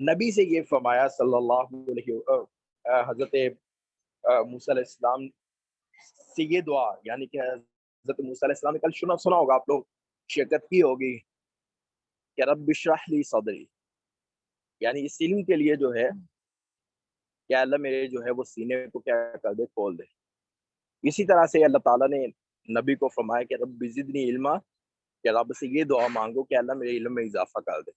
نبی سے یہ فرمایا صلی اللہ علیہ حضرت موسیٰ علیہ السلام سے یہ دعا، یعنی کہ حضرت موسیٰ علیہ السلام نے کل سنا ہوگا، آپ لوگ شرکت کی ہوگی کہ رب اشرح لی صدری، یعنی اس علم کے لیے جو ہے کہ اللہ میرے جو ہے وہ سینے کو کیا کر دے، کھول دے۔ اسی طرح سے اللہ تعالیٰ نے نبی کو فرمایا کہ رب زدنی علما، کہ رب سے یہ دعا مانگو کہ اللہ میرے علم میں اضافہ کر دے۔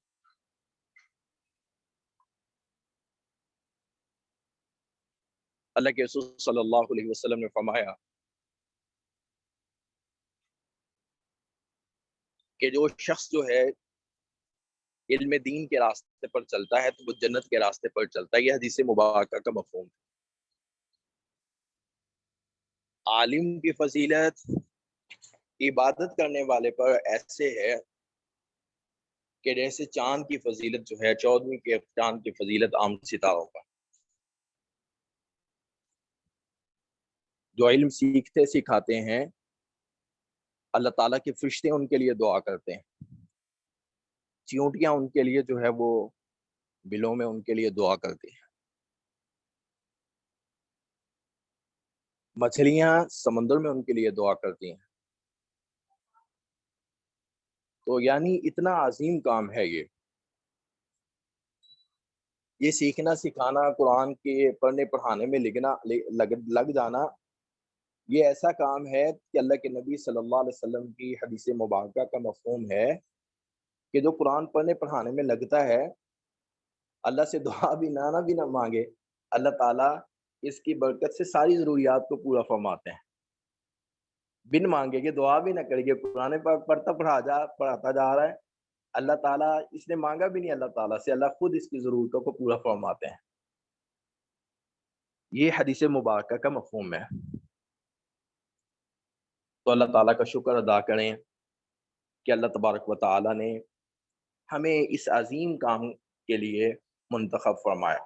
اللہ کے رسول صلی اللہ علیہ وسلم نے فرمایا کہ جو شخص جو ہے علم دین کے راستے پر چلتا ہے تو وہ جنت کے راستے پر چلتا ہے۔ یہ حدیث مبارکہ کا مفہوم ہے۔ عالم کی فضیلت عبادت کرنے والے پر ایسے ہے کہ جیسے چاند کی فضیلت جو ہے، 14ویں کے چاند کی فضیلت عام ستاروں کا۔ جو علم سیکھتے سکھاتے ہیں، اللہ تعالیٰ کے فرشتے ان کے لیے دعا کرتے ہیں، چیونٹیاں ان کے لیے جو ہے وہ بلوں میں ان کے لیے دعا کرتی ہیں، مچھلیاں سمندر میں ان کے لیے دعا کرتی ہیں۔ تو یعنی اتنا عظیم کام ہے یہ سیکھنا سکھانا، قرآن کے پڑھنے پڑھانے میں لگ جانا، یہ ایسا کام ہے کہ اللہ کے نبی صلی اللہ علیہ وسلم کی حدیث مبارکہ کا مفہوم ہے کہ جو قرآن پڑھنے پڑھانے میں لگتا ہے، اللہ سے دعا بھی نہ مانگے، اللہ تعالیٰ اس کی برکت سے ساری ضروریات کو پورا فرماتے ہیں۔ بن مانگے کہ دعا بھی نہ کرے کہ قرآن پڑھاتا جا رہا ہے، اللہ تعالیٰ اس نے مانگا بھی نہیں اللہ تعالیٰ سے، اللہ خود اس کی ضرورتوں کو پورا فرماتے ہیں۔ یہ حدیث مبارکہ کا مفہوم ہے۔ تو اللہ تعالیٰ کا شکر ادا کریں کہ اللہ تبارک و تعالیٰ نے ہمیں اس عظیم کام کے لیے منتخب فرمایا۔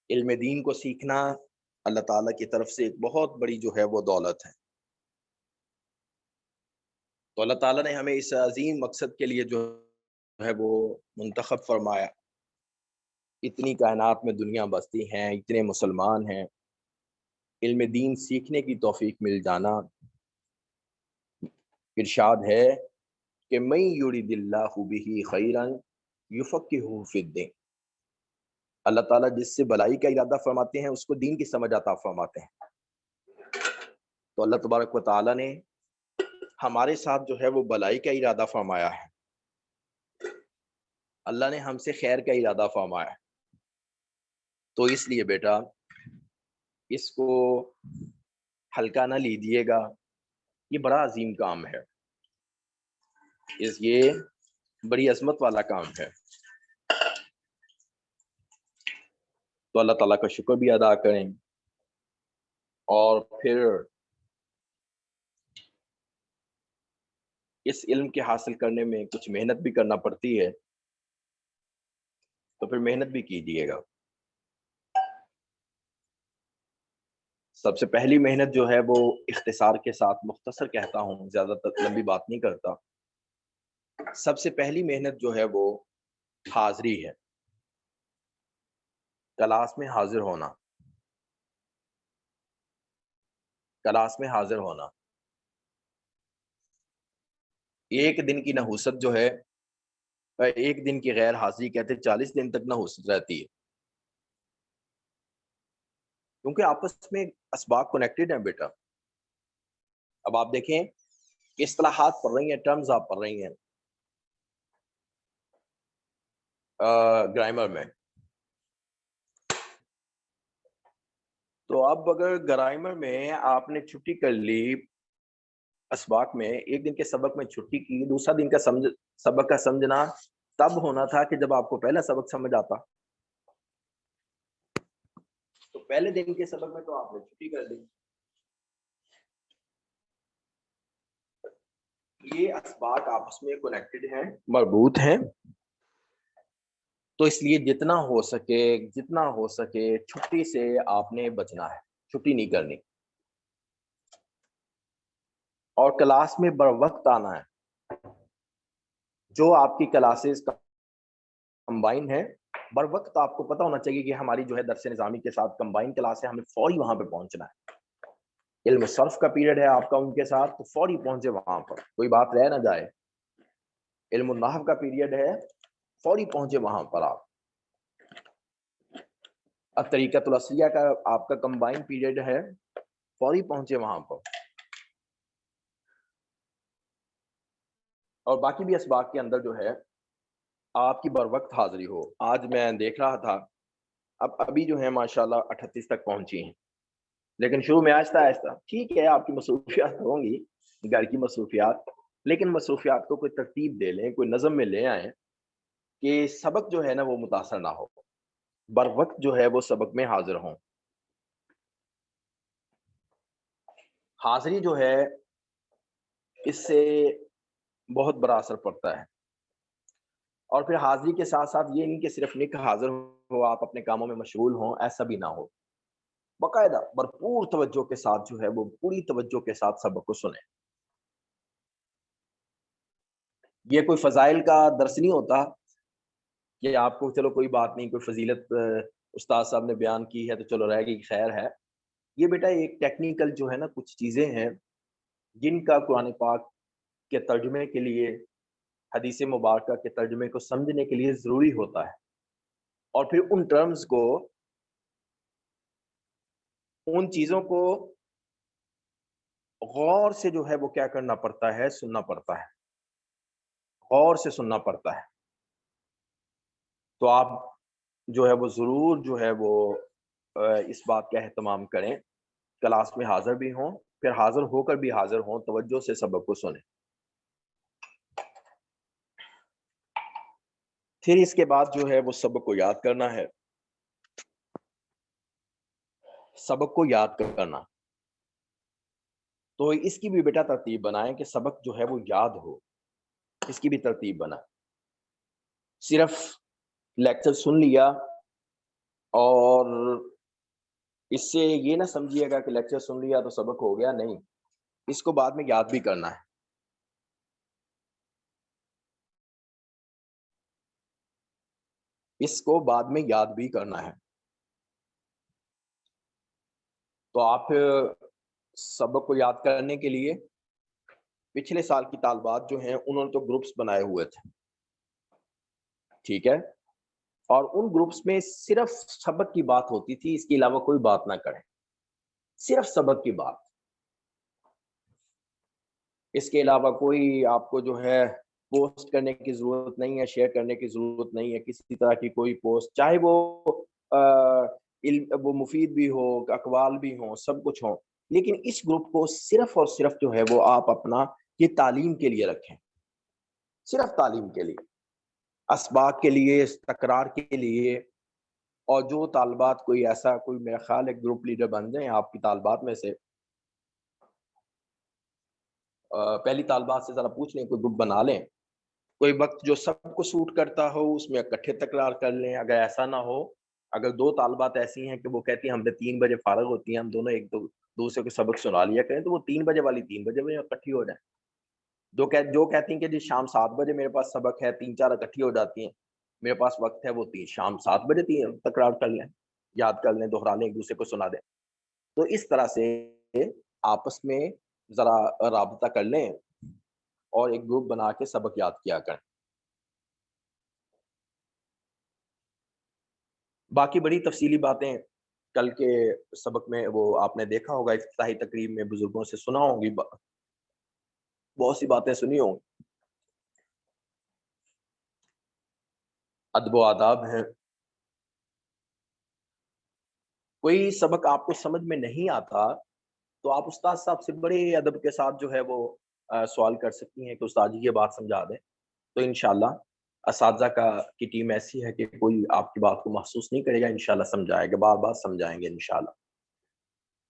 علم دین کو سیکھنا اللہ تعالیٰ کی طرف سے ایک بہت بڑی جو ہے وہ دولت ہے۔ تو اللہ تعالیٰ نے ہمیں اس عظیم مقصد کے لیے جو ہے وہ منتخب فرمایا۔ اتنی کائنات میں دنیا بستی ہیں، اتنے مسلمان ہیں، علم دین سیکھنے کی توفیق مل جانا، ارشاد ہے کہ من یرید اللہ بہ خیرا یفقہہ فی الدین، اللہ تعالیٰ جس سے بلائی کا ارادہ فرماتے ہیں اس کو دین کی سمجھ عطا فرماتے ہیں۔ تو اللہ تبارک و تعالیٰ نے ہمارے ساتھ جو ہے وہ بلائی کا ارادہ فرمایا ہے، اللہ نے ہم سے خیر کا ارادہ فرمایا ہے۔ تو اس لیے بیٹا اس کو ہلکا نہ لیجیے گا، یہ بڑا عظیم کام ہے، یہ بڑی عظمت والا کام ہے۔ تو اللہ تعالیٰ کا شکر بھی ادا کریں، اور پھر اس علم کے حاصل کرنے میں کچھ محنت بھی کرنا پڑتی ہے، تو پھر محنت بھی کیجیے گا۔ سب سے پہلی محنت جو ہے وہ اختصار کے ساتھ مختصر کہتا ہوں، زیادہ تر لمبی بات نہیں کرتا۔ سب سے پہلی محنت جو ہے وہ حاضری ہے، کلاس میں حاضر ہونا، کلاس میں حاضر ہونا۔ ایک دن کی نحوست جو ہے، ایک دن کی غیر حاضری کہتے 40 دن تک نحوست رہتی ہے، کیونکہ آپس میں اسباق کنیکٹڈ ہیں بیٹا۔ اب آپ دیکھیں اصطلاحات پڑھ رہی ہیں، ٹرمز آپ پڑھ رہی ہیں گرامر میں، تو اب اگر گرامر میں آپ نے چھٹی کر لی، اسباق میں ایک دن کے سبق میں چھٹی کی، دوسرا دن کا سبق کا سمجھنا تب ہونا تھا کہ جب آپ کو پہلا سبق سمجھ آتا، تو پہلے دن کے سبق میں تو آپ نے چھٹی کر دی۔ یہ اسباق آپس میں کنیکٹڈ ہیں، مربوط ہیں، تو اس لیے جتنا ہو سکے چھٹی سے آپ نے بچنا ہے، چھٹی نہیں کرنی، اور کلاس میں بر وقت آنا ہے۔ جو آپ کی کلاسز کمبائن ہے، بر وقت آپ کو پتہ ہونا چاہیے کہ ہماری جو ہے درس نظامی کے ساتھ کمبائن کلاس ہے، ہمیں فوری وہاں پہ پہنچنا ہے۔ علم صرف کا پیریڈ ہے آپ کا ان کے ساتھ، تو فوری پہنچے وہاں پر، کوئی بات رہ نہ جائے۔ علم النحو کا پیریڈ ہے، فوری پہنچے وہاں پر آپ۔ طریقۃ الاصلیہ کا آپ کا کمبائن پیریڈ ہے، فوری پہنچے وہاں پر۔ اور باقی بھی اسباق کے اندر جو ہے آپ کی بر وقت حاضری ہو۔ آج میں دیکھ رہا تھا، ابھی جو ہے ماشاءاللہ 38 تک پہنچی ہیں، لیکن شروع میں آہستہ آہستہ، ٹھیک ہے آپ کی مصروفیات ہوں گی، گھر کی مصروفیات، لیکن مصروفیات کو کوئی ترتیب دے لیں، کوئی نظم میں لے آئیں کہ سبق جو ہے نا وہ متاثر نہ ہو، بر وقت جو ہے وہ سبق میں حاضر ہوں۔ حاضری جو ہے اس سے بہت بڑا اثر پڑتا ہے۔ اور پھر حاضری کے ساتھ ساتھ یہ نہیں کہ صرف نک حاضر ہو، آپ اپنے کاموں میں مشغول ہوں، ایسا بھی نہ ہو۔ باقاعدہ بھرپور توجہ کے ساتھ جو ہے وہ پوری توجہ کے ساتھ سبق کو سنیں۔ یہ کوئی فضائل کا درس نہیں ہوتا کہ آپ کو چلو کوئی بات نہیں، کوئی فضیلت استاد صاحب نے بیان کی ہے تو چلو رہ گئی، خیر ہے۔ یہ بیٹا ایک ٹیکنیکل جو ہے نا کچھ چیزیں ہیں جن کا قرآن پاک کے ترجمے کے لیے، حدیث مبارکہ کے ترجمے کو سمجھنے کے لیے ضروری ہوتا ہے، اور پھر ان ٹرمز کو، ان چیزوں کو غور سے جو ہے وہ کیا کرنا پڑتا ہے، سننا پڑتا ہے، غور سے سننا پڑتا ہے۔ تو آپ جو ہے وہ ضرور جو ہے وہ اس بات کا اہتمام کریں، کلاس میں حاضر بھی ہوں، پھر حاضر ہو کر بھی حاضر ہوں، توجہ سے سبق کو سنیں۔ پھر اس کے بعد جو ہے وہ سبق کو یاد کرنا ہے۔ سبق کو یاد کرنا، تو اس کی بھی بیٹا ترتیب بنائیں کہ سبق جو ہے وہ یاد ہو، اس کی بھی ترتیب بنا۔ صرف لیکچر سن لیا اور اس سے یہ نہ سمجھیے گا کہ لیکچر سن لیا تو سبق ہو گیا، نہیں، اس کو بعد میں یاد بھی کرنا ہے۔ اس کو بعد میں یاد بھی کرنا ہے۔ تو آپ سبق کو یاد کرنے کے لیے پچھلے سال کی طالبات جو ہیں انہوں نے تو گروپس بنائے ہوئے تھے، ٹھیک ہے، اور ان گروپس میں صرف سبق کی بات ہوتی تھی، اس کے علاوہ کوئی بات نہ کریں، صرف سبق کی بات، اس کے علاوہ کوئی آپ کو جو ہے پوسٹ کرنے کی ضرورت نہیں ہے، شیئر کرنے کی ضرورت نہیں ہے، کسی طرح کی کوئی پوسٹ، چاہے وہ مفید بھی ہو، اقوال بھی ہوں، سب کچھ ہوں، لیکن اس گروپ کو صرف اور صرف جو ہے وہ آپ اپنا یہ تعلیم کے لیے رکھیں، صرف تعلیم کے لیے، اسباق کے لیے، تکرار کے لیے۔ اور جو طالبات کوئی ایسا، کوئی میرا خیال ہے گروپ لیڈر بن جائیں آپ کی طالبات میں سے، پہلی طالبات سے ذرا پوچھ لیں، کوئی گروپ بنا لیں، کوئی وقت جو سب کو سوٹ کرتا ہو اس میں اکٹھے تکرار کر لیں۔ اگر ایسا نہ ہو، اگر دو طالبات ایسی ہیں کہ وہ کہتی ہیں ہم نے 3 بجے فارغ ہوتی ہیں، ہم دونوں ایک دوسرے کو سبق سنا لیا کریں، تو وہ 3 بجے والی 3 بجے میں اکٹھی ہو جائیں۔ جو کہتی ہیں کہ جی شام 7 بجے میرے پاس سبق ہے، 3-4 اکٹھی ہو جاتی ہیں، میرے پاس وقت ہے، وہ شام 7 بجے تکرار کر لیں، یاد کر لیں، دہرا لیں، ایک دوسرے کو سنا دیں۔ تو اس طرح سے آپس میں ذرا رابطہ کر لیں اور ایک گروپ بنا کے سبق یاد کیا کریں۔ باقی بڑی تفصیلی باتیں کل کے سبق میں وہ آپ نے دیکھا ہوگا، افتتاحی تقریب میں بزرگوں سے سنا ہوں گی، بہت سی باتیں سنی ہوں، ادب و آداب ہیں۔ کوئی سبق آپ کو سمجھ میں نہیں آتا تو آپ استاد صاحب سے بڑے ادب کے ساتھ جو ہے وہ سوال کر سکتی ہیں کہ استاد جی یہ بات سمجھا دیں، تو انشاءاللہ اساتذہ کی ٹیم ایسی ہے کہ کوئی آپ کی بات کو محسوس نہیں کرے گا، انشاءاللہ سمجھائے گا، بار بار سمجھائیں گے انشاءاللہ۔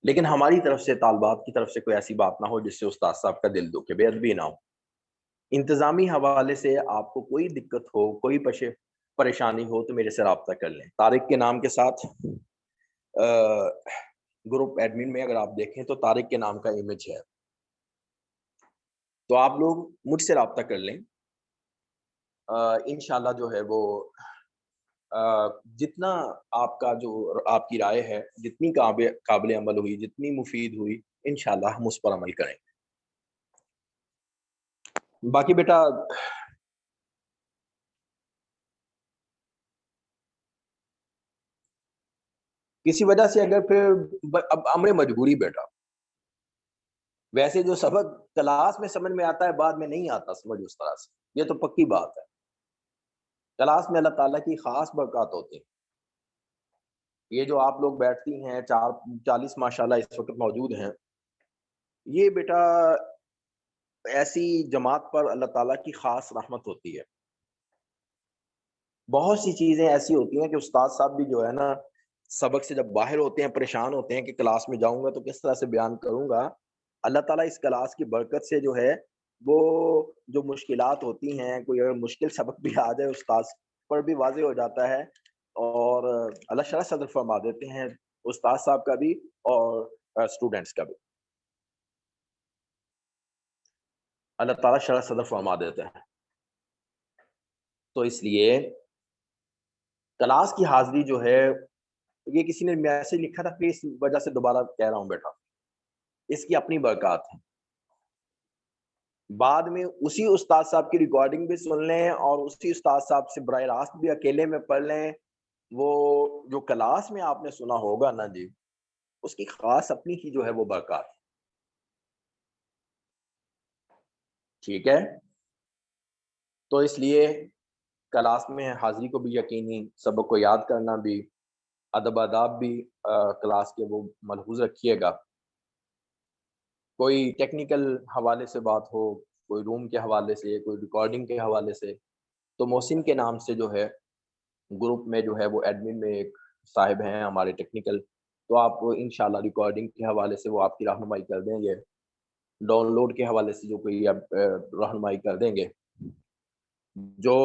لیکن ہماری طرف سے، طالبات کی طرف سے کوئی ایسی بات نہ ہو جس سے استاد صاحب کا دل دکھے، بے ادبی نہ ہو۔ انتظامی حوالے سے آپ کو کوئی دقت ہو، کوئی پریشانی ہو تو میرے سے رابطہ کر لیں۔ طارق کے نام کے ساتھ گروپ ایڈمن میں اگر آپ دیکھیں تو طارق کے نام کا امیج ہے، تو آپ لوگ مجھ سے رابطہ کر لیں، انشاءاللہ جو ہے وہ جتنا آپ کا جو آپ کی رائے ہے، جتنی قابل عمل ہوئی، جتنی مفید ہوئی، انشاءاللہ ہم اس پر عمل کریں گے۔ باقی بیٹا کسی وجہ سے اگر پھر اب امر مجبوری بیٹا، ویسے جو سبق کلاس میں سمجھ میں آتا ہے بعد میں نہیں آتا سمجھ اس طرح سے، یہ تو پکی بات ہے۔ کلاس میں اللہ تعالیٰ کی خاص برکات ہوتی ہیں۔ یہ جو آپ لوگ بیٹھتی ہیں 40 ماشاءاللہ اس وقت موجود ہیں، یہ بیٹا ایسی جماعت پر اللہ تعالیٰ کی خاص رحمت ہوتی ہے۔ بہت سی چیزیں ایسی ہوتی ہیں کہ استاد صاحب بھی جو ہے نا سبق سے جب باہر ہوتے ہیں پریشان ہوتے ہیں کہ کلاس میں جاؤں گا تو کس طرح سے بیان کروں گا۔ اللہ تعالیٰ اس کلاس کی برکت سے جو ہے وہ جو مشکلات ہوتی ہیں، کوئی اگر مشکل سبق بھی آ جائے استاد پر بھی واضح ہو جاتا ہے، اور اللہ شرح صدر فرما دیتے ہیں استاد صاحب کا بھی اور اسٹوڈنٹس کا بھی، اللہ تعالیٰ شرح صدر فرما دیتے ہیں۔ تو اس لیے کلاس کی حاضری جو ہے، یہ کسی نے میسج لکھا تھا پھر اس وجہ سے دوبارہ کہہ رہا ہوں بیٹا، اس کی اپنی برکات ہے۔ بعد میں اسی استاد صاحب کی ریکارڈنگ بھی سن لیں اور اسی استاد صاحب سے براہ راست بھی اکیلے میں پڑھ لیں، وہ جو کلاس میں آپ نے سنا ہوگا نا جی، اس کی خاص اپنی ہی جو ہے وہ برکات ہے۔ ٹھیک ہے، تو اس لیے کلاس میں حاضری کو بھی یقینی، سبق کو یاد کرنا بھی، ادب آداب بھی کلاس کے وہ ملحوظ رکھیے گا۔ کوئی ٹیکنیکل حوالے سے بات ہو، کوئی روم کے حوالے سے، کوئی ریکارڈنگ کے حوالے سے، تو محسن کے نام سے جو ہے گروپ میں جو ہے وہ ایڈمن میں ایک صاحب ہیں ہمارے ٹیکنیکل، تو آپ انشاءاللہ ریکارڈنگ کے حوالے سے وہ آپ کی رہنمائی کر دیں گے، ڈاؤن لوڈ کے حوالے سے جو کوئی آپ رہنمائی کر دیں گے۔ جو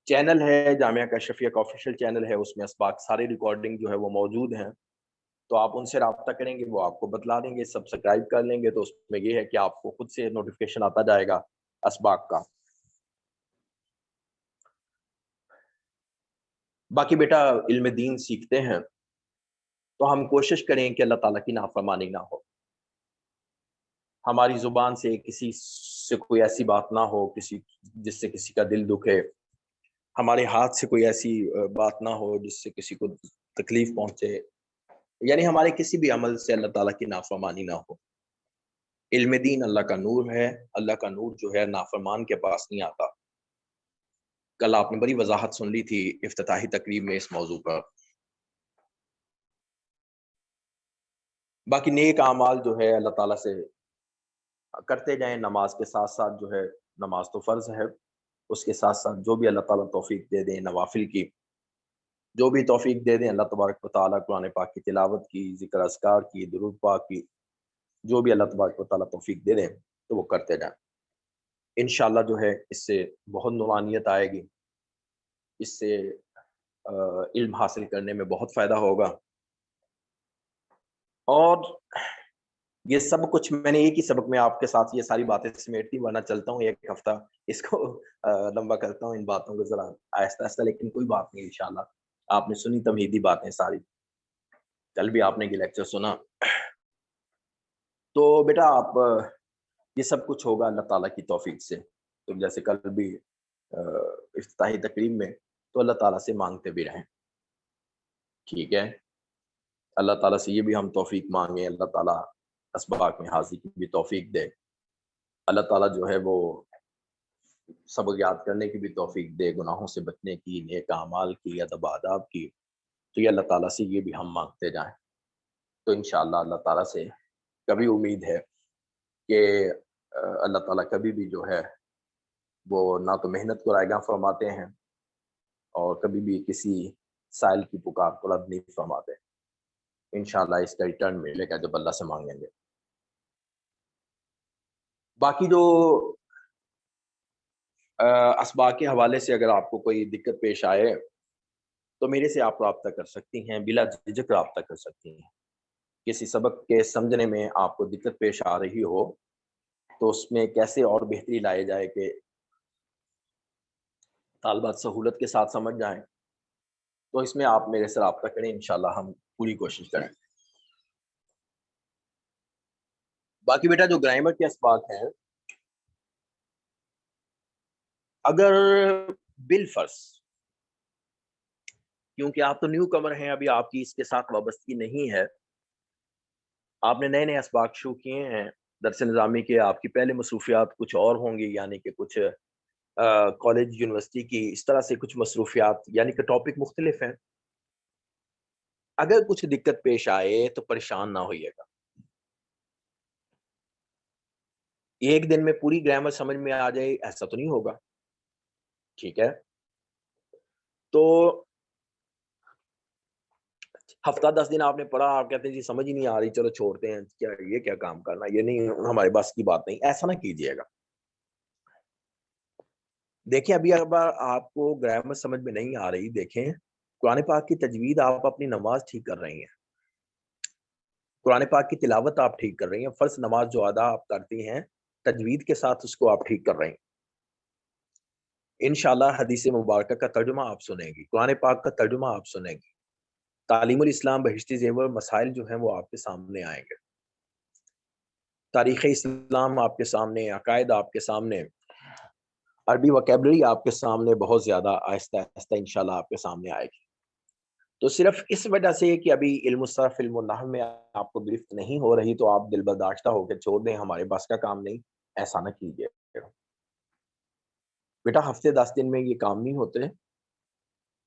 چینل ہے جامعہ کاشفیہ کا آفیشیل چینل ہے، اس میں اسباق ساری ریکارڈنگ جو ہے وہ موجود ہیں، تو آپ ان سے رابطہ کریں گے، وہ آپ کو بتلا دیں گے، سبسکرائب کر لیں گے تو اس میں یہ ہے کہ آپ کو خود سے نوٹیفیکیشن آتا جائے گا اسباق کا۔ باقی بیٹا علم دین سیکھتے ہیں تو ہم کوشش کریں کہ اللہ تعالیٰ کی نافرمانی نہ ہو، ہماری زبان سے کسی سے کوئی ایسی بات نہ ہو جس سے کسی کا دل دکھے، ہمارے ہاتھ سے کوئی ایسی بات نہ ہو جس سے کسی کو تکلیف پہنچے، یعنی ہمارے کسی بھی عمل سے اللہ تعالیٰ کی نافرمانی نہ ہو۔ علم دین اللہ کا نور ہے، اللہ کا نور جو ہے نافرمان کے پاس نہیں آتا۔ کل آپ نے بڑی وضاحت سن لی تھی افتتاحی تقریب میں اس موضوع پر۔ باقی نیک اعمال جو ہے اللہ تعالیٰ سے کرتے جائیں، نماز کے ساتھ ساتھ جو ہے، نماز تو فرض ہے، اس کے ساتھ ساتھ جو بھی اللہ تعالیٰ توفیق دے دیں نوافل کی، جو بھی توفیق دے دیں اللہ تبارک و تعالیٰ، قرآن پاک کی تلاوت کی، ذکر اذکار کی، درود پاک کی، جو بھی اللہ تبارک و تعالیٰ توفیق دے دیں تو وہ کرتے جائیں۔ انشاءاللہ جو ہے اس سے بہت نورانیت آئے گی، اس سے علم حاصل کرنے میں بہت فائدہ ہوگا، اور یہ سب کچھ میں نے ایک ہی سبق میں آپ کے ساتھ یہ ساری باتیں سمیٹتی، ورنہ چلتا ہوں ایک ہفتہ اس کو لمبا کرتا ہوں، ان باتوں کو ذرا آہستہ آہستہ، لیکن کوئی بات نہیں، انشاءاللہ آپ نے سنی تمہیدی باتیں ساری، کل بھی آپ نے یہ لیکچر سنا، تو بیٹا آپ یہ سب کچھ ہوگا اللہ تعالیٰ کی توفیق سے۔ تو جیسے کل بھی افتتاحی تقریب میں تو اللہ تعالیٰ سے مانگتے بھی رہیں، ٹھیک ہے، اللہ تعالیٰ سے یہ بھی ہم توفیق مانگیں، اللہ تعالیٰ اسباق میں حاضری کی بھی توفیق دے، اللہ تعالیٰ جو ہے وہ سبق یاد کرنے کی بھی توفیق دے، گناہوں سے بچنے کی، نیک اعمال کی، ادب آداب کی، تو یہ اللہ تعالیٰ سے یہ بھی ہم مانگتے جائیں، تو انشاءاللہ اللہ تعالیٰ سے کبھی امید ہے کہ اللہ تعالیٰ کبھی بھی جو ہے وہ نہ تو محنت کو رائگاں فرماتے ہیں اور کبھی بھی کسی سائل کی پکار کو رد نہیں فرماتے، انشاءاللہ اس کا ریٹرن ملے گا جب اللہ سے مانگیں گے۔ باقی جو اسباق کے حوالے سے اگر آپ کو کوئی دقت پیش آئے تو میرے سے آپ رابطہ کر سکتی ہیں، بلا جھجک رابطہ کر سکتی ہیں۔ کسی سبق کے سمجھنے میں آپ کو دقت پیش آ رہی ہو تو اس میں کیسے اور بہتری لائے جائے کہ طالبات سہولت کے ساتھ سمجھ جائیں تو اس میں آپ میرے سے رابطہ کریں، انشاءاللہ ہم پوری کوشش کریں. باقی بیٹا جو گرامر کے اسباق ہیں، اگر بالفرض، کیونکہ آپ تو نیو کمر ہیں، ابھی آپ کی اس کے ساتھ وابستگی نہیں ہے، آپ نے نئے نئے اسباق شروع کیے ہیں درس نظامی کے، آپ کی پہلے مصروفیات کچھ اور ہوں گی، یعنی کہ کچھ کالج یونیورسٹی کی اس طرح سے کچھ مصروفیات، یعنی کہ ٹاپک مختلف ہیں. اگر کچھ دقت پیش آئے تو پریشان نہ ہوئیے گا. ایک دن میں پوری گرامر سمجھ میں آ جائے ایسا تو نہیں ہوگا، ٹھیک ہے؟ تو ہفتہ 10 دن آپ نے پڑھا، آپ کہتے ہیں جی سمجھ ہی نہیں آ رہی، چلو چھوڑتے ہیں، کیا یہ کیا کام کرنا، یہ نہیں ہمارے بس کی بات نہیں، ایسا نہ کیجیے گا. دیکھیں ابھی اگر آپ کو گرامر سمجھ میں نہیں آ رہی، دیکھیں قرآن پاک کی تجوید آپ اپنی نماز ٹھیک کر رہی ہیں، قرآن پاک کی تلاوت آپ ٹھیک کر رہی ہیں، فرض نماز جو ادا آپ کرتی ہیں تجوید کے ساتھ اس کو آپ ٹھیک کر رہے ہیں. انشاءاللہ حدیث مبارکہ کا ترجمہ آپ سنیں گی، قرآن پاک کا ترجمہ آپ سنیں گی، تعلیم الاسلام بہشتی زیور مسائل جو ہیں وہ آپ کے سامنے آئیں گے، تاریخ اسلام آپ کے سامنے، عقائد آپ کے سامنے، عربی وکیبلری آپ کے سامنے بہت زیادہ آہستہ آہستہ انشاءاللہ آپ کے سامنے آئے گی. تو صرف اس وجہ سے کہ ابھی علم الصرف علم النحو میں آپ کو گرفت نہیں ہو رہی تو آپ دل برداشتہ ہو کے چھوڑ دیں، ہمارے بس کا کام نہیں، ایسا نہ کیجیے بیٹا. ہفتے 10 دن میں یہ کام نہیں ہوتے.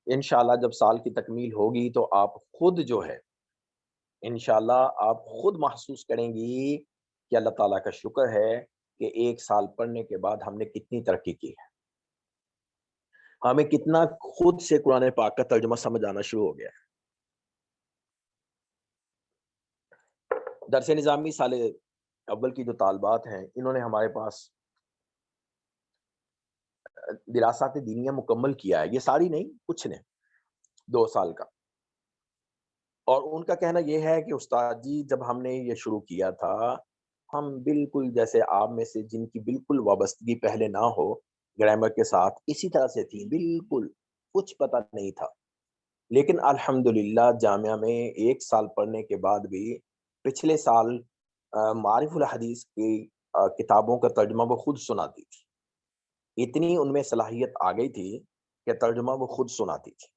انشاءاللہ جب سال کی تکمیل ہوگی تو آپ خود جو ہے انشاءاللہ آپ خود محسوس کریں گی کہ اللہ تعالیٰ کا شکر ہے کہ 1 سال پڑھنے کے بعد ہم نے کتنی ترقی کی ہے، ہمیں کتنا خود سے قرآن پاک کا ترجمہ سمجھ آنا شروع ہو گیا ہے. درس نظامی سال اول کی جو طالبات ہیں انہوں نے ہمارے پاس دراسات دینیہ مکمل کیا ہے، یہ ساری نہیں، کچھ نے 2 سال کا. اور ان کا کہنا یہ ہے کہ استاد جی جب ہم نے یہ شروع کیا تھا ہم بالکل جیسے آپ میں سے جن کی بالکل وابستگی پہلے نہ ہو گرامر کے ساتھ اسی طرح سے تھی، بالکل کچھ پتہ نہیں تھا. لیکن الحمدللہ جامعہ میں 1 سال پڑھنے کے بعد بھی پچھلے سال معارف الحدیث کی کتابوں کا ترجمہ وہ خود سناتی تھی، اتنی ان میں صلاحیت آ گئی تھی کہ ترجمہ وہ خود سناتی تھی.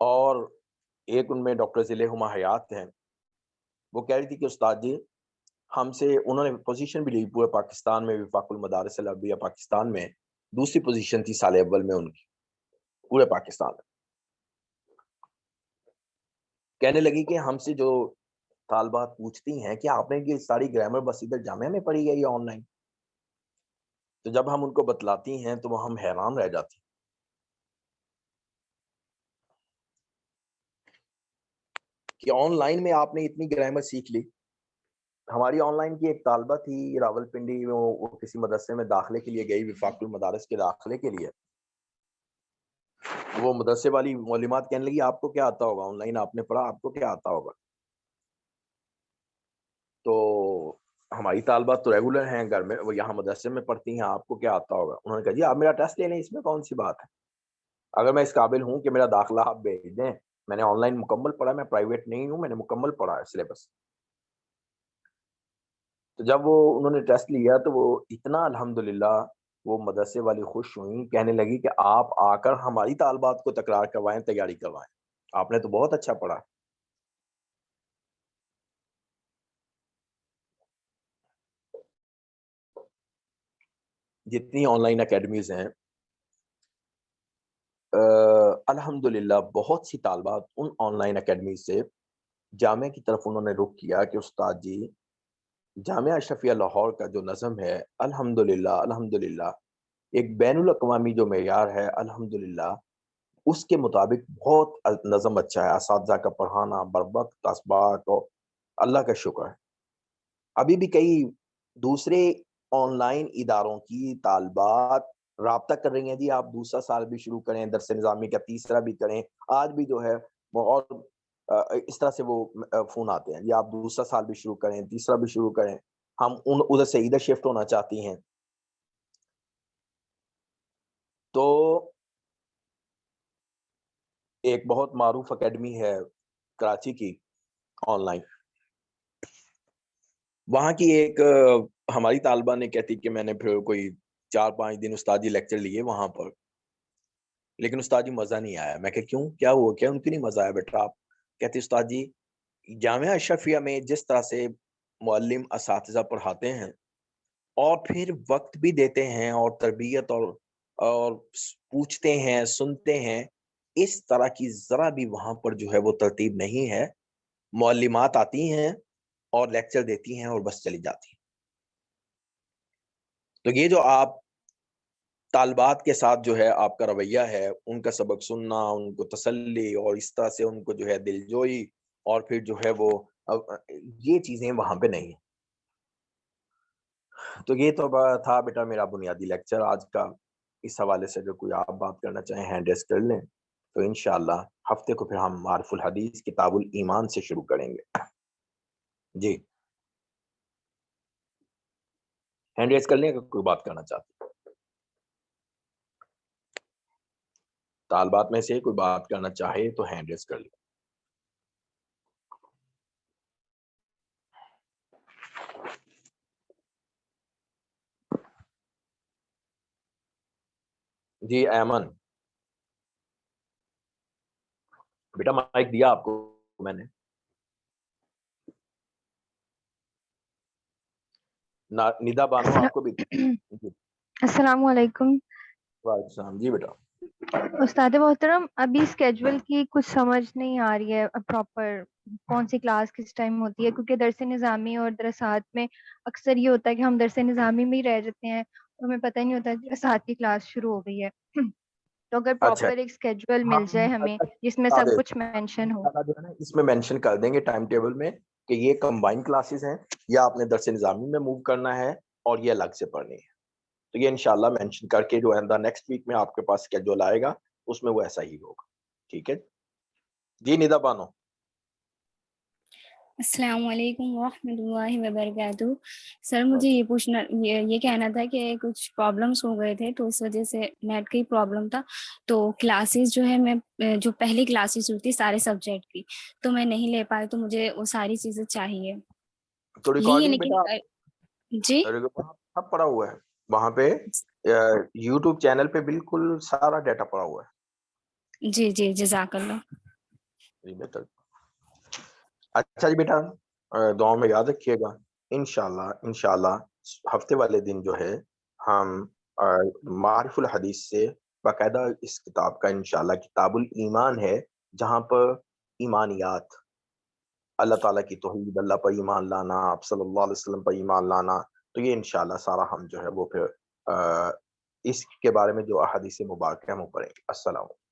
اور ایک ان میں ڈاکٹر ذیل ہما حیات ہیں، وہ کہہ رہی تھی کہ استاد جی ہم سے، انہوں نے پوزیشن بھی لی پورے پاکستان میں، وفاق المدارس العربیہ پاکستان میں دوسری پوزیشن تھی سال اول میں ان کی پورے پاکستان میں. کہنے لگی کہ ہم سے جو طالبات پوچھتی ہیں کہ آپ نے یہ ساری گرامر بس ادھر جامعہ میں پڑھی ہے یا آن لائن، تو جب ہم ان کو بتلاتی ہیں تو وہ ہم حیران رہ جاتے ہیں کہ آن لائن میں آپ نے اتنی گرامر سیکھ لی. ہماری آن لائن کی ایک طالبہ تھی راول پنڈی میں، وہ کسی مدرسے میں داخلے کے لیے گئی، وفاق المدارس کے داخلے کے لیے. وہ مدرسے والی معلومات کہنے لگی آپ کو کیا آتا ہوگا، آن لائن آپ نے پڑھا، آپ کو کیا آتا ہوگا. تو ہماری طالبات تو ریگولر ہیں گھر میں، وہ یہاں مدرسے میں پڑھتی ہیں، آپ کو کیا آتا ہوگا. انہوں نے کہا جی آپ میرا ٹیسٹ لے لیں، اس میں کون سی بات ہے، اگر میں اس قابل ہوں کہ میرا داخلہ آپ بھیج دیں، میں نے آن لائن مکمل پڑھا، میں پرائیویٹ نہیں ہوں، میں نے مکمل پڑھا ہے سلیبس. تو جب وہ انہوں نے ٹیسٹ لیا تو وہ اتنا الحمدللہ وہ مدرسے والی خوش ہوئیں، کہنے لگی کہ آپ آ کر ہماری طالبات کو تکرار کروائیں، تیاری کروائیں، آپ نے تو بہت اچھا پڑھا. جتنی آن لائن اکیڈمیز ہیں الحمدللہ بہت سی طالبات ان آن لائن اکیڈمیز سے جامعہ کی طرف انہوں نے رخ کیا کہ استاد جی جامعہ اشرفیہ لاہور کا جو نظم ہے الحمدللہ ایک بین الاقوامی جو معیار ہے الحمدللہ اس کے مطابق بہت نظم اچھا ہے، اساتذہ کا پڑھانا بروقت، اسباق، اور اللہ کا شکر ہے. ابھی بھی کئی دوسرے آن لائن اداروں کی طالبات رابطہ کر رہی ہیں جی آپ دوسرا سال بھی شروع کریں، درس نظامی کا تیسرا بھی کریں. آج بھی جو ہے وہ اور اس طرح سے وہ فون آتے ہیں جی آپ دوسرا سال بھی شروع کریں، تیسرا بھی شروع کریں. ہم ادھر سے ادھر شفٹ ہونا چاہتی ہیں. تو ایک بہت معروف اکیڈمی ہے کراچی کی آن لائن، وہاں کی ایک ہماری طالبہ نے کہتی کہ میں نے پھر کوئی 4-5 دن استاد جی لیکچر لیے وہاں پر، لیکن استاد جی مزہ نہیں آیا. میں کہ کیوں، کیا ہوا، کیا ان کی نہیں مزہ آیا بیٹا؟ آپ کہتے استاد جی جامعہ اشرفیہ میں جس طرح سے معلم اساتذہ پڑھاتے ہیں اور پھر وقت بھی دیتے ہیں اور تربیت اور پوچھتے ہیں، سنتے ہیں، اس طرح کی ذرا بھی وہاں پر جو ہے وہ ترتیب نہیں ہے. معلمات آتی ہیں اور لیکچر دیتی ہیں اور بس چلی جاتی ہیں. تو یہ جو آپ طالبات کے ساتھ جو ہے آپ کا رویہ ہے، ان کا سبق سننا، ان کو تسلی اور اس طرح سے ان کو جو ہے دلجوئی، اور پھر جو ہے وہ یہ چیزیں وہاں پہ نہیں ہیں. تو یہ تو تھا بیٹا میرا بنیادی لیکچر آج کا. اس حوالے سے اگر کوئی آپ بات کرنا چاہیں ہینڈ ریس کر لیں، تو انشاءاللہ ہفتے کو پھر ہم معرف الحدیث کتاب الایمان سے شروع کریں گے. جی ہینڈ ریس کر لیں اگر کوئی بات کرنا چاہتے ہیں. طالبات میں سے کوئی بات کرنا چاہے تو ہینڈ ریس کر لیں. جی ایمن بیٹا مائک دیا آپ کو میں نے. ندا بانو آپ کو بھی. السلام علیکم. وعلیکم السلام. جی بیٹا. استاد محترم ابھی اسکیجول کی کچھ سمجھ نہیں آ رہی ہے پراپر کون سی کلاس کس ٹائم ہوتی ہے، کیونکہ درس نظامی اور درسات میں اکثر یہ ہوتا ہے کہ ہم درس نظامی میں ہی رہ جاتے ہیں اور ہمیں پتہ ہی نہیں ہوتا درسات کی کلاس شروع ہو گئی ہے. تو اگر اچھا پراپر ایک اسکیجول مل جائے ہمیں جس میں سب کچھ مینشن ہو. اس میں مینشن کر دیں گے ٹائم ٹیبل میں کہ یہ کمبائن کلاسز ہیں یا آپ نے درس نظامی میں موو کرنا ہے اور یہ الگ سے پڑھنی ہے. تو یہ انشاءاللہ مینشن کر کے جو ہے نیکسٹ ویک میں آپ کے پاس اسکیجول آئے گا اس میں وہ ایسا ہی ہوگا. ٹھیک ہے جی ندا بانو. السلام علیکم ورحمۃ اللہ وبرکاتہ. سر مجھے یہ پوچھنا یہ کہنا تھا کہ کچھ پرابلمس ہو گئے تھے تو اس وجہ سے نیٹ کا ہی پرابلم تھا. تو کلاسز جو ہے میں جو پہلی کلاسز ہوتی سارے سبجیکٹ کی تو میں نہیں لے پائی، تو مجھے وہ ساری چیزیں چاہیے. تو یہی ہے ریکارڈنگ لیکن بیٹا جی سب پڑا ہوا ہے وہاں پہ یوٹیوب چینل پہ بالکل سارا ڈیٹا پڑا ہوا ہے. جی جی جزاک اللہ. جی بہتر. اچھا جی بیٹا دعاؤں میں یاد رکھیے گا. انشاءاللہ ہفتے والے دن جو ہے ہم معرف الحدیث سے باقاعدہ اس کتاب کا انشاءاللہ کتاب الایمان ہے جہاں پر ایمانیات، اللہ تعالیٰ کی توحید، اللہ پر ایمان لانا، آپ صلی اللہ علیہ وسلم پر ایمان لانا، تو یہ انشاءاللہ سارا ہم جو ہے وہ پھر اس کے بارے میں جو احادیث مبارکہ ہم پڑھیں گے. السلام علیکم.